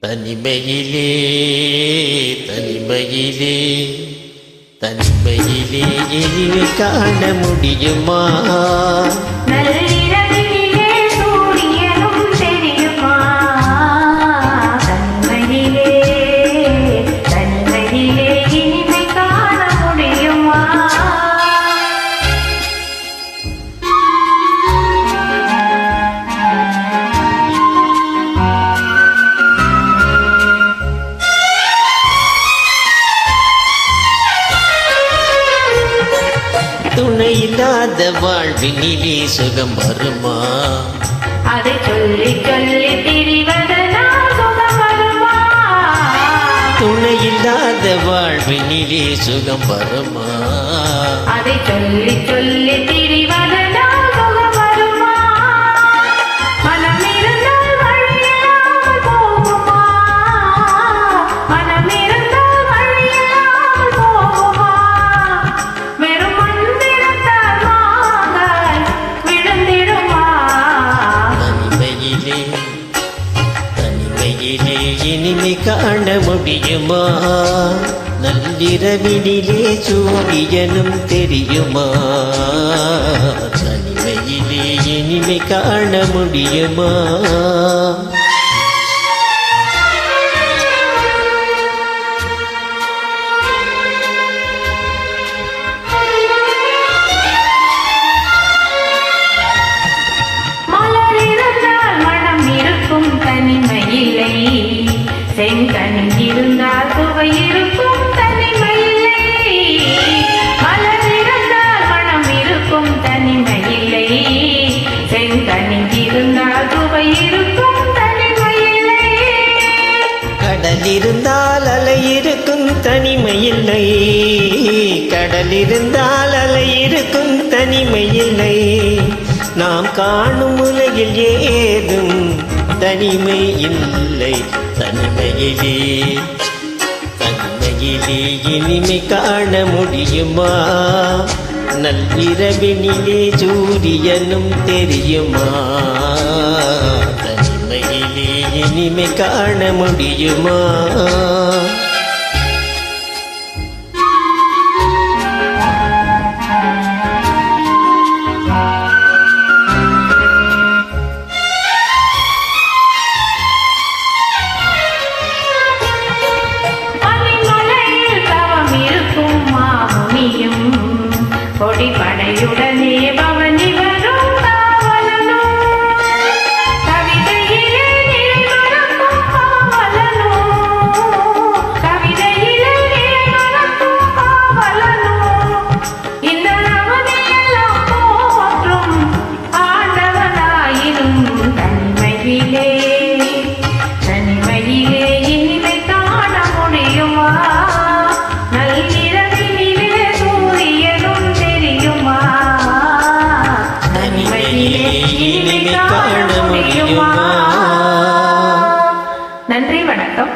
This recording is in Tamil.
தனிமையிலே தனிமையிலே தனிமையிலே இனிமை காண முடியுமா? நள்ளிரவிலே சூரியனும் தெரியுமா? தனிமையிலே தனிமையிலே இனிமை காண முடியுமா? துணை இல்லாத வாழ்வினிலே சுகம் வருமா? அதை சொல்லி சொல்லி திரிவதனால் சுகம் வருமா? துணை இல்லாத வாழ்வினிலே சுகம் வருமா? அதை சொல்லி சொல்லி திரிவதனால் சுகம் வருமா? மனம் இருந்தால் வழியில்லாமல் போகுமா? மனம் இருந்தால் வழியில்லாமல் போகுமா? வெறும் மந்திரத்தால் மாங்கள் விழுந்திடுமா? தனிமையிலே தனிமையிலே இனிமை காண முடியுமா? நள்ளிரவினிலே சூரியனும் தெரியுமா? தனிமையிலே இனிமை காண முடியுமா? மலர் இருந்தால் மனம் இருக்கும் தனிமையில்லை. செங்கனி இருந்தால் சுவை இருக்கும் தனிமையில்லை. மலர் இருந்தால் மனம் இருக்கும் தனிமையில்லை. செங்கனி இருந்தால் சுவை இருக்கும் தனிமையில்லை. கடல் இருந்தால் அலை இருக்கும் தனிமையில்லை. கடல் இருந்தால் அலை இருக்கும் தனிமையில்லை. நாம் காணும் உலகில் ஏதும் தனிமை இல்லை. தனிமையிலே தனிமையிலே இனிமை காண முடியுமா? நள்ளிரவினிலே சூரியனும் தெரியுமா? தனிமையிலே இனிமை காண முடியுமா? கொடி படையுடனே பவனி வரும் காவலனும் கவிதையிலே மறக்கும் காவலனும் கவிதையிலே மறக்கும் காவலனும் இந்த அவனையெல்லாம் போற்றும் ஆண்டவனாயினும் தனிமையிலே தனிமையிலே இனிமை காண முடியுமா? இனிமை காண முடியுமா? நன்றி, வணக்கம்.